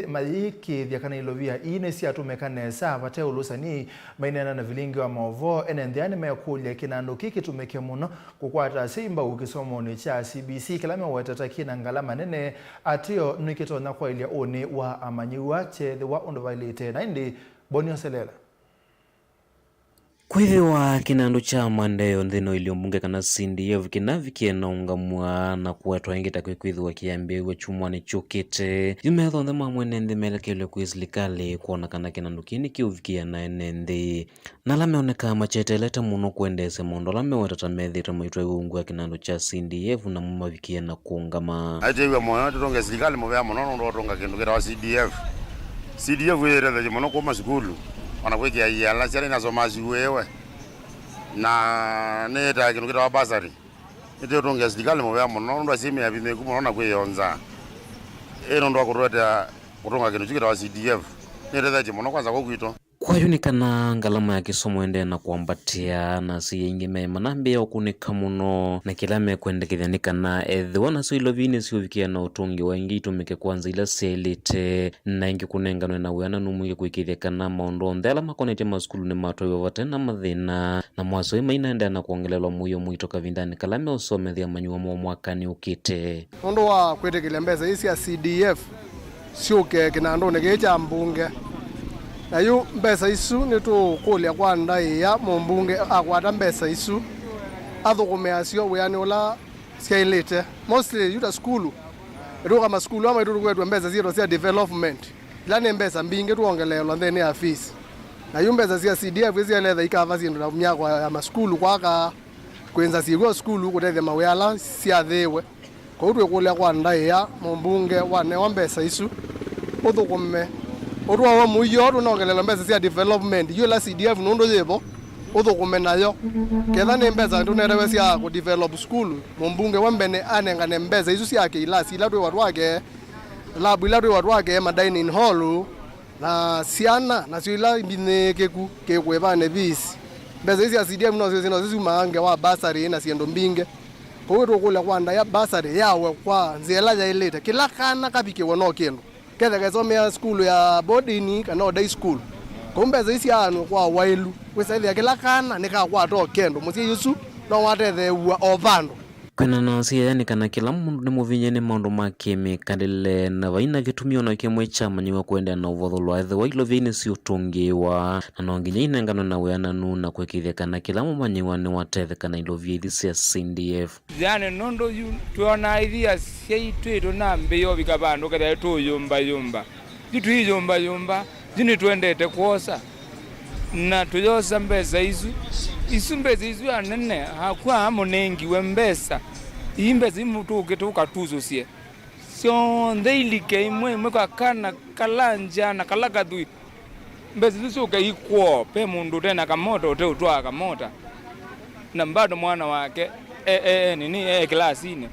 madhiki dhiakana ilovia ine si atumekane saa pate ulusani mainena na Vilingi wa Mauvoo enendiane meyakulia kinando kiki tumeke muno kukwata simba ukisomo ni cha CBC kilame watataki na ngalama nene atio nikito na kwa ilia one wa amanyiwa che the wa undovalite na indi Bonio Selela kwithiwa kinando cha mandeyo nthino iliombunge kana CDF kinavikiena ungamwa na kuwetwa ingita kwithiwa kiambiwe chumwa ni chukite yumetho nthe mamwene nthi melekele kwi serikali kuona kana kinando kini kiuvikia na enenthi na lameoneka machetelete muno kuendese mondo lamewetata methite maitwa iungwa kinando cha CDF na mumavikia na kuungama aiteiwe moyo tutonge serikali muvea muno ndo tonga kindu kira wa CDF irethe muno kuma sukulu wanakwekea yala chari nasomasi wewe na neta kindu kira basari ite tonga serikali muvea muno ndo asime ya bimeku muno na kweyonza ndo akurota kutonga kindu kira wa CDF irethe muno kwanza kokwito kwayunikana ngalama ya kisomo ende na kuambatia na si ingi mema na mbea ukunika muno na kilame kuendekithanikana wana so ilovini siuvikia na utungi wa ingi itumike kwanza ila selite na ingi kunenganwe na weana numuike kuikithekana maondo ndela makonete maskulu ni mato yovate na mathina na mwaso ima inaenda na kuongelelwa muyo muitoka vindani kalame usomethia manyua mwakani ukite ondo wa kwetekelea mbeza isi ya CDF siuke kinando negecha mbunge na yu mbesa isu nitu kulia kwa ndai ya mumbunge akwata mbesa isu athukumeasio weani ula sikailite mostly yuta skulu edu kama skulu ama edu kwetu mbesa zero sia development ilani mbesa mbinge tuongelelwa ntheni ya fees na yu mbesa sia CDF isia letha ikava zindu na myako ya maskulu kwaka kwenza sigo skulu kutethia mawela sia thewe kwa utu kulia kwa ndai ya mumbunge wane wa mbesa isu uthukume Oruwa wa muyo runongelela mbesa sia development yo la CDF nondo yebo uthukume nayo ketha ni mbesa ndunerewe sia ku develop school mumbunge wambene anengane mbesa isu sia ke ilasi ila twa wake labu ila twa wake ma dining hall na siana na sila binekeku ke kwebane bisi mbesa sia CDF no zino mange wa basari na siendo mbinge kwa hiyo kula kwanda ya basari yawe kwa nzela ya ileta kila kana kabike wono kendo ketha kesomea skulu ya boarding kana day school kumbe zisi anu kwa wailu wesaidia kila kana nika kwa to kendo musi yusu no watethe wa ovando kwena na yani kana kila mundu ni muvinye ni maundu makeme kalile na vaina vitumio na kimwe chama nyiwa kuenda na uvodhulwa ethe wa ilo vini si utungiwa na nonginya inengano na weana nuna kwekithia kana kila mumanyiwa ni watethe kana ilo vithi sia CDF yani nondo yu tuona idea seitu na mbeyo bikabandu kada tu yumba jitu yumba jini tuendete kuosa na tuyosa mbesa isu Isumbezi isu anene hakwa amonengi wembesa imbezi mtu ukituka tuzo sie sio ndeilike imwe kwa kana kalanja na kalagadui mbezi lisuka ikwo pe mundu tena kamoto te utwa kamota na mbado mwana wake nini klasini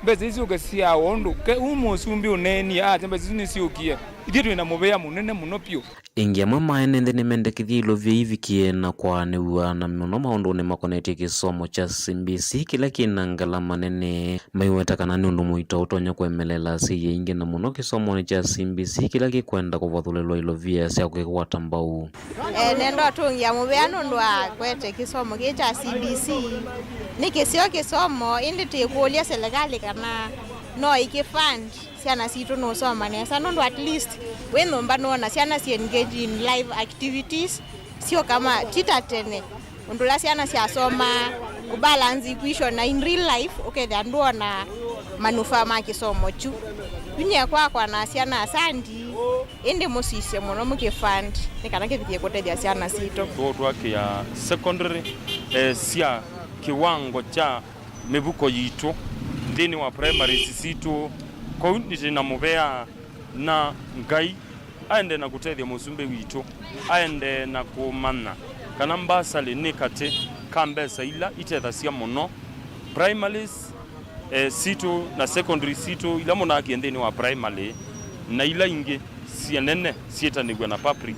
mbezi lisuka sia wondu ke umusumbi uneni mbezi nisiukie ithitu ina mubea munene muno pio ingia mama enende nimendekithia ilovia ivikie na kwa niwa na muno maundu ni makonetie kisomo cha CBC kila kina ngalama nene maiweta kana ni undu muito utonya kwemelela siye ingi na muno kisomo ni cha CBC kila kikwenda kuvathulelwa ilovia cia kukwata mbau nendo atungia mubea nundu kwete kisomo ki cha CBC ni kisio kisomo indi tikulia serikali kana no ikifund siana situ no soma nesa nundu at least when no siana si engage in live activities sio kama tita tene undula siana sia soma kubalance equation na in real life okay ndio na manufaa ma kisomo chu binya kwa na siana asandi indi musise muno mukifund nikana kivikie kotedia siana sito twake ya secondary sia kiwango cha mebuko yitu ndini wa primary situ kwa na mubea na ngai aende na kutethia musumbe witu aende na kumana kana mbasali nikate kambesa ila itethasia muno primaries situ na secondary situ ila muna akiendeni wa primary na ila ingi sianene sietanigwa na public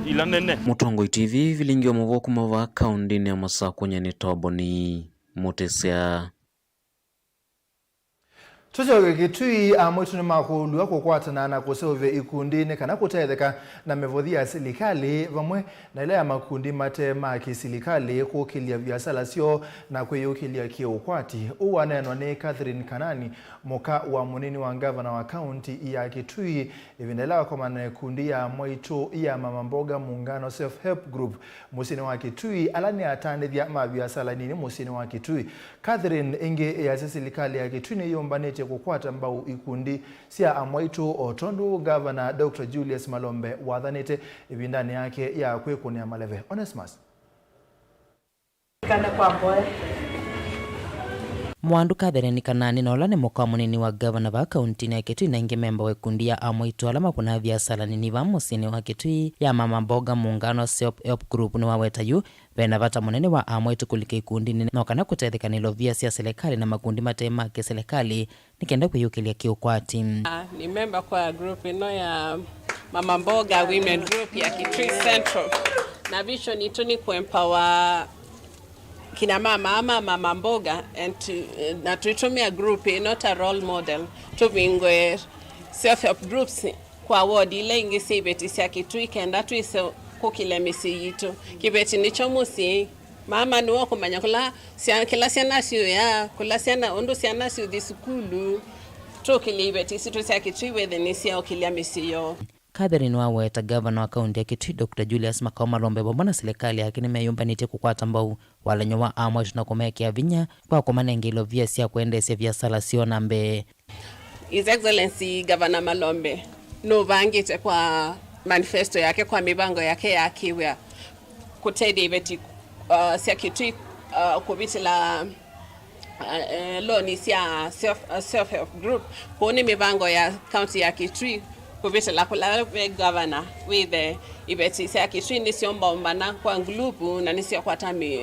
ila nene Mutongo TV Vilingi wa Mauvoo kumava kaunti ni Masako nyani toboni mutesia Tuchoge kitui amwitu ni makulua kukwatana na kusove ikundini kana kutetheka na mevodhia serikali vamwe na ile ya makundi mate maki serikali kukilia biashara sio na kuyukilia kiukwati uwa neno ni Catherine Kanani moka wa munini wa gavana wa county ya Kitui ivinelewa kwa maana kundi ya mwitu ya mama mboga muungano self help group musini wa Kitui alani atande vya mabiashara nini musini wa Kitui Catherine inge ya serikali ya Kitui ni yombanete kukwata mbau ikundi sia amwaitu otondu Governor Dr. Julius Malombe wathanite ibindani yake ya kwekunia maleve Onesmus kana kwa boy Mwandu Catherine Kanani na olane moka munini wa gavana wa kaunti ya Kitui na inge memba wekundi ya amwitu alama kuna biashara nini va musini wa Kitui ya mama mboga muungano self help group ni waweta yu vena vata munene wa amwitu kulike ikundi na kana kutetheka nilovia sia serikali na makundi matema ke serikali nikenda kuyukilia kiukwati ni memba kwa group ino ya mama mboga women group ya Kitui Central na vision itu ni kuempower kina mama mboga na tuitumia group not a role model tubingwe self help groups kwa ward ile ingisi beti sia Kitui kenda tuiso kukile misi yitu kibeti nicho musi mama ni wako manya kila siana siyo ya kula siana ondo siana siyo di sukulu tukile beti situ sia Kitui wethe nisia okilia misi yo Catherine waweta gavana wa kaunti ya Kitui Dr. Julius Malombe bombona serikali yake nimeyumbanite kukwata mbau wala nyowa amwe tunakomekea vinya kwa kumanengelo vya sia kuendesha biashara sio nambe His Excellency Governor Malombe no vangite kwa manifesto yake kwa mibango yake ya kiwa kutedi beti sia Kitui kubitila loni sia self help group kuni mibango ya county ya Kitui kubita la kula governor with the ibeti sia Kitui nisiomba mbana kwa nglupu na nisia kwa tami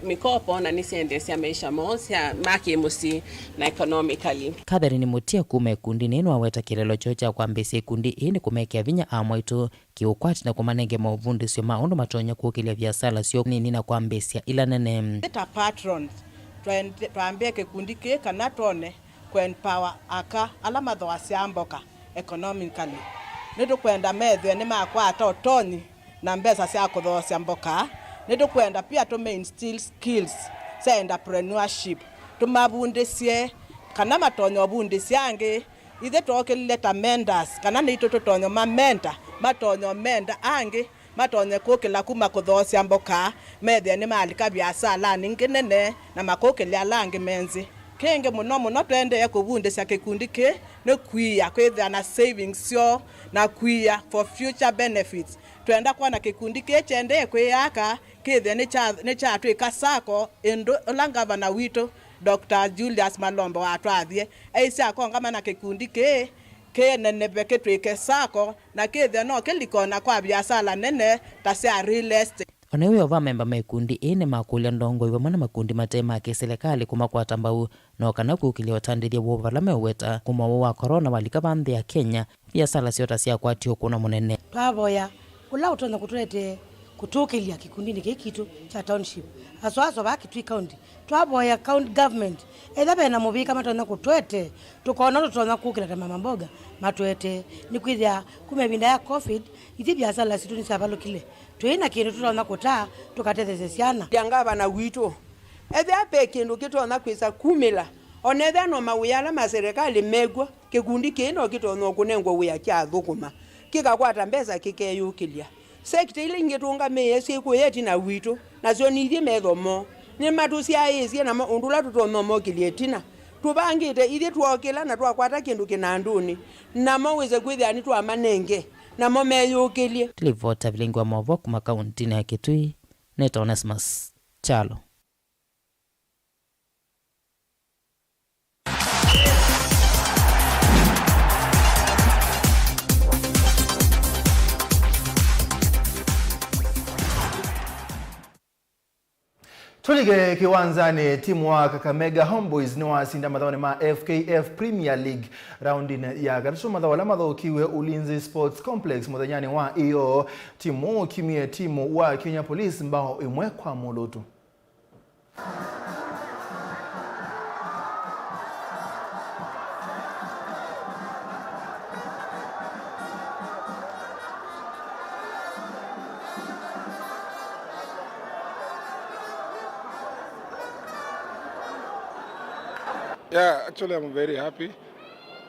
mikopo na nisiendesia maisha mosia maki musi na economically Catherine mutia kume kundi neno aweta kilelo chocha kwa mbesi kundi ini kumekea vinya amwaitu kiukwati na kumanenge mauvundi sio maondo matonya kuokilia biashara sio nini na kwa mbesi ila nene ta patrons tuambie kikundi ke kana tone kwen power aka alama dho asiamboka economically nitu kwenda medhe ni makwata otoni na mbesa sia kuthosia mboka nitu kwenda pia to instill skills sa entrepreneurship tumabundesie kana matonyo bundesie ange ithe tokeleta mentors kana ni totonyo mamenta matonyo menda ange matonye kokela kuma kuthosia mboka medhe ni malika biashara ninginene na makokela langi menzi kenge muno twende ya kubunde cia kikundi ke ne kuia kwithia na savings yo na kuia for future benefits twenda kwa na kikundi ke chende kwiyaka kithia ne cha twika sako endo langava na wito Dr. Julius Malombo atwathie aisha konga na kikundi ke nene ke twike sako na kithia no kilikona kwa biashara nene ta cia real estate. Onewe ova memba mekundi ine makulia ndongo iwe mana makundi matema ke serikali kuma kwa tambau no kana kukilia watandithia wovalame weta kuma wa corona walika bande ya Kenya biashara ciota cia kwatio kuna munene twaboya kula utona kutulete kutukilia kikundi ni kitu cha township aswazo baki twi county twaboya county government ethabe na mubika matona kutwete tukona tutona kukila mama mboga matwete ni kwithia kumebinda ya covid ithi biashara situ ni sabalo kile twina kindu tutona kuta tukatethese ciana yangaba na wito ethe ape kindu kitona kwisa kumila onetha no mawiyala ma serikali megwa kikundi kino kitona kunengwa wiya kya thukuma kikakwata mbesa kikeyukilia sekta ile ingetunga meyesi kuyeti na wito na sio nithie methomo ni matusia isi na undula tutonomo kilietina tubangite ithi tuokila na twakwata kindu kinanduni na maweze kwithia ni twa manenge na momeyukilie Tilivota Vilingi wa Mauvoo kuma kaunti ya Kitui Neto Onesmus Chalo. Tulige kiwanzani timu wa Kakamega Homeboys ni wasinda madhaoni ma FKF Premier League roundin ya gatatu madhawala madhaukiwe Ulinzi Sports Complex muthanyani wa iyo timu kimie timu wa Kenya Police mbao imwe kwa mulutu. Yeah, actually I'm very happy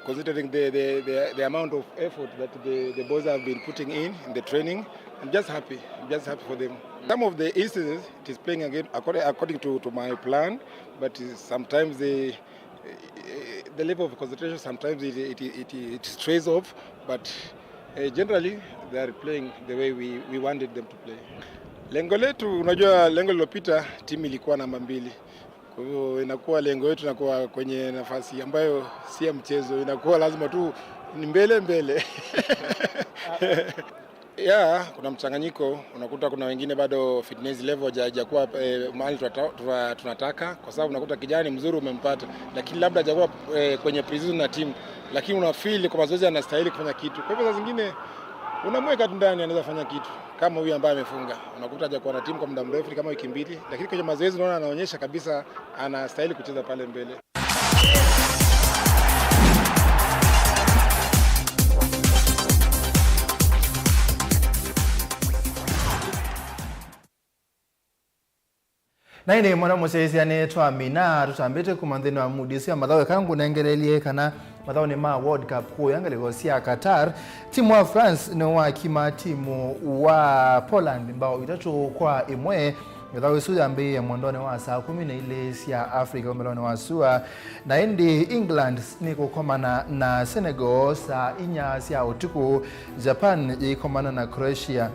considering the amount of effort that the boys have been putting in the training. I'm just happy for them. Some of the instances it is playing again according to my plan, but sometimes the level of concentration sometimes it strays off, but generally they are playing the way we wanted them to play. Lengo letu, unajua lengo lilopita timu ilikuwa namba 2. Kwa hivyo inakuwa lengo letu inakuwa kwenye nafasi ambayo si ya mchezo, inakuwa lazima tu ni mbele. Yeah, kuna mchanganyiko, unakuta kuna wengine bado fitness level hajakuwa mahali tunataka, kwa sababu unakuta kijana mzuri umempata lakini labda hajakuwa kwenye precision na timu, lakini una feel kwa mazoezi anastahili kufanya kitu. Kwa hivyo zingine unamweka ndani anaweza fanya kitu. Kama huyu ambaye amefunga, unakuta hajakuwa na timu kwa muda mrefu kama wiki 2, lakini kwenye mazoezi unaona anaonyesha kabisa anastahili kucheza pale mbele. Naine mwana musezi anetwa Mina tutambete kumanthini wa mudisi ya madhawe kangu nengerelie kana madhawe ni ma World Cup kuo yangalego siya Qatar. Timu wa France ni wa kima timu wa Poland mbao itatu kwa imwe madhawe suya mbi ya mwondone wa saa 10 ile siya Afrika umelone wa sua na indi England ni kukomana na Senegal saa 4 siya utuku. Japan ikomana na Croatia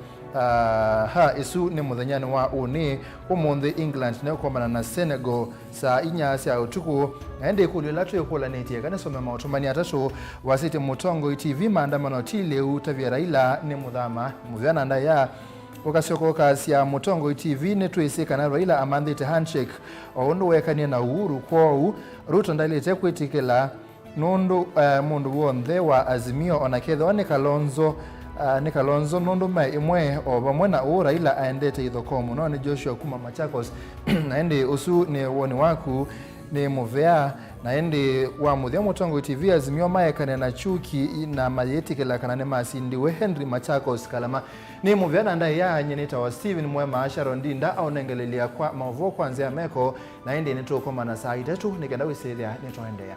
isu ni muthanyani wa uni umuthi England ne komana na Senegal saa 4 cia utuku na ende kulila tuyokulanĩtie kana some mautumani atatu wasite mutongo TV maandamano tile utavia Raila ni muthama muvyana nda ya ukaciokoka cia mutongo TV ni twisika na Raila amanthite handshake oundu wekanie na Uhuru kwou Ruto ndalite kwitikila nundu mundu wonthe wa Azimio onaketho ni Kalonzo nundu mai imwe o bamwe na Raila aendete ithokomu no ni Joshua kuma Machakos na ende usu ni woni waku ni muvea na ende wa muthia mutongo TV Azimio maekane na chuki na mayetikela kana ne masindiwe Henry Machakos kalama ni muvea na ndai ya nyeneta wa Steven MUEMA Sharon Dinda au nengelelia kwa Mauvoo kwanzia meko na ende nitokoma na saa 3 nikenda wisethia nitoendea.